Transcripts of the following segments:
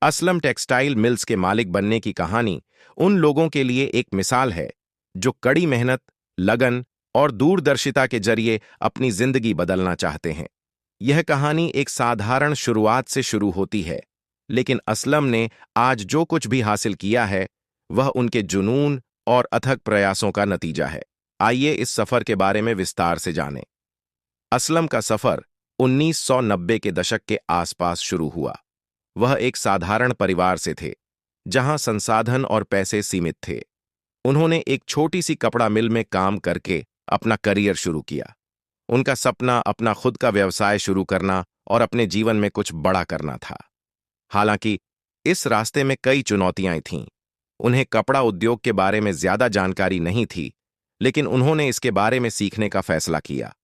Aslam textile mills के मालिक बनने की कहानी उन लोगों के लिए एक मिसाल है जो कड़ी मेहनत, लगन और दूरदर्शिता के जरिए अपनी जिंदगी बदलना चाहते हैं। यह कहानी एक साधारण शुरुआत से शुरू होती है, लेकिन असलम ने आज जो कुछ भी हासिल किया है वह उनके जुनून और अथक प्रयासों का नतीजा है। आइए इस सफर के बारे में विस्तार से जानें। असलम का सफर 1990 के दशक के आसपास शुरू हुआ। वह एक साधारण परिवार से थे, जहां संसाधन और पैसे सीमित थे। उन्होंने एक छोटी सी कपड़ा मिल में काम करके अपना करियर शुरू किया। उनका सपना अपना खुद का व्यवसाय शुरू करना और अपने जीवन में कुछ बड़ा करना था। हालांकि इस रास्ते में कई चुनौतियां थीं। उन्हें कपड़ा उद्योग के बारे में ज्यादा जानकारी नहीं थी, लेकिन उन्होंने इसके बारे में सीखने का फैसला किया।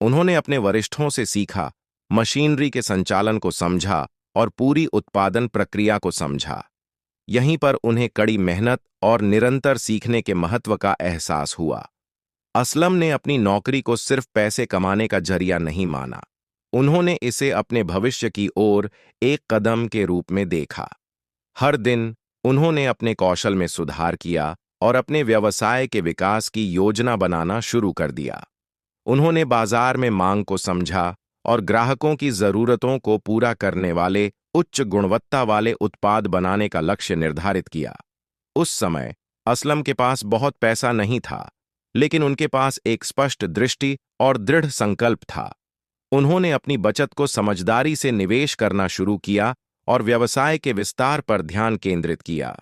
उन्होंने अपने वरिष्ठों से सीखा, मशीनरी के संचालन को समझा और पूरी उत्पादन प्रक्रिया को समझा। यहीं पर उन्हें कड़ी मेहनत और निरंतर सीखने के महत्व का एहसास हुआ। असलम ने अपनी नौकरी को सिर्फ पैसे कमाने का जरिया नहीं माना। उन्होंने इसे अपने भविष्य की ओर एक कदम के रूप में देखा। हर दिन उन्होंने अपने कौशल में सुधार किया और अपने व्यवसाय के विकास की योजना बनाना शुरू कर दिया। उन्होंने बाजार में मांग को समझा और ग्राहकों की जरूरतों को पूरा करने वाले उच्च गुणवत्ता वाले उत्पाद बनाने का लक्ष्य निर्धारित किया। उस समय असलम के पास बहुत पैसा नहीं था, लेकिन उनके पास एक स्पष्ट दृष्टि और दृढ़ संकल्प था। उन्होंने अपनी बचत को समझदारी से निवेश करना शुरू किया और व्यवसाय के विस्तार पर ध्यान केंद्रित किया।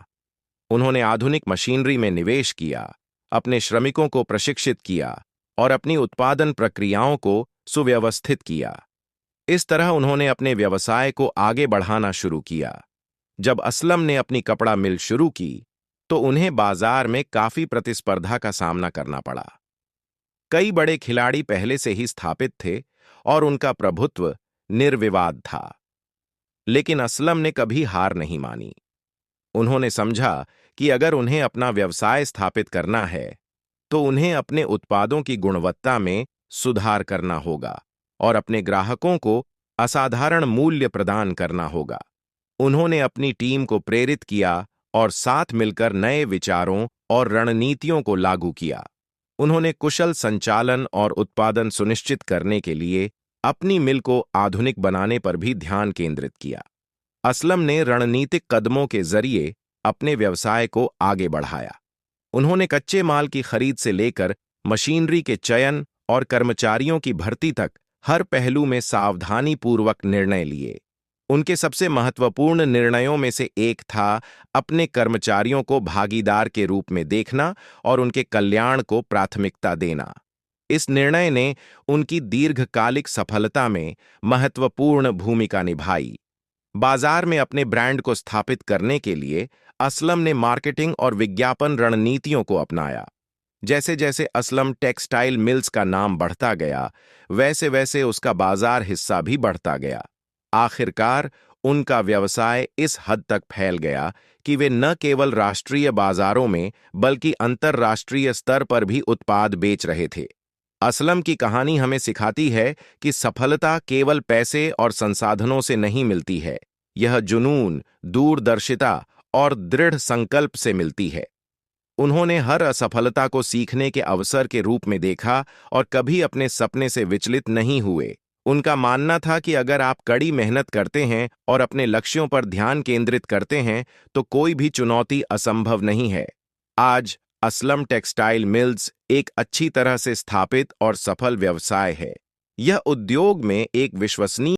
उन्होंने आधुनिक मशीनरी में निवेश किया, अपने श्रमिकों को प्रशिक्षित किया और अपनी उत्पादन प्रक्रियाओं को सुव्यवस्थित किया। इस तरह उन्होंने अपने व्यवसाय को आगे बढ़ाना शुरू किया। जब असलम ने अपनी कपड़ा मिल शुरू की, तो उन्हें बाजार में काफी प्रतिस्पर्धा का सामना करना पड़ा। कई बड़े खिलाड़ी पहले से ही स्थापित थे और उनका प्रभुत्व निर्विवाद था। लेकिन असलम ने कभी हार नहीं मानी। उन्होंने समझा कि अगर उन्हें अपना व्यवसाय स्थापित करना है, तो उन्हें अपने उत्पादों की गुणवत्ता में सुधार करना होगा और अपने ग्राहकों को असाधारण मूल्य प्रदान करना होगा। उन्होंने अपनी टीम को प्रेरित किया और साथ मिलकर नए विचारों और रणनीतियों को लागू किया। उन्होंने कुशल संचालन और उत्पादन सुनिश्चित करने के लिए अपनी मिल को आधुनिक बनाने पर भी ध्यान केंद्रित किया। असलम ने रणनीतिक कदमों के जरिए अपने व्यवसाय को आगे बढ़ाया। उन्होंने कच्चे माल की खरीद से लेकर मशीनरी के चयन और कर्मचारियों की भर्ती तक हर पहलू में सावधानीपूर्वक निर्णय लिए। उनके सबसे महत्वपूर्ण निर्णयों में से एक था अपने कर्मचारियों को भागीदार के रूप में देखना और उनके कल्याण को प्राथमिकता देना। इस निर्णय ने उनकी दीर्घकालिक सफलता में महत्वपूर्ण भूमिका निभाई। बाजार में अपने ब्रांड को स्थापित करने के लिए असलम ने मार्केटिंग और विज्ञापन रणनीतियों को अपनाया। जैसे जैसे असलम टेक्सटाइल मिल्स का नाम बढ़ता गया, वैसे वैसे उसका बाजार हिस्सा भी बढ़ता गया। आखिरकार उनका व्यवसाय इस हद तक फैल गया कि वे न केवल राष्ट्रीय बाजारों में बल्कि अंतर्राष्ट्रीय स्तर पर भी उत्पाद बेच रहे थे। असलम की कहानी हमें सिखाती है कि सफलता केवल पैसे और संसाधनों से नहीं मिलती है। यह जुनून, दूरदर्शिता और दृढ़ संकल्प से मिलती है। उन्होंने हर असफलता को सीखने के अवसर के रूप में देखा और कभी अपने सपने से विचलित नहीं हुए। उनका मानना था कि अगर आप कड़ी मेहनत करते हैं और अपने लक्ष्यों पर ध्यान केंद्रित करते हैं, तो कोई भी चुनौती असंभव नहीं है। आज असलम टेक्सटाइल मिल्स एक अच्छी तरह से स्थापित और सफल व्यवसाय है। यह उद्योग में एक विश्वसनीय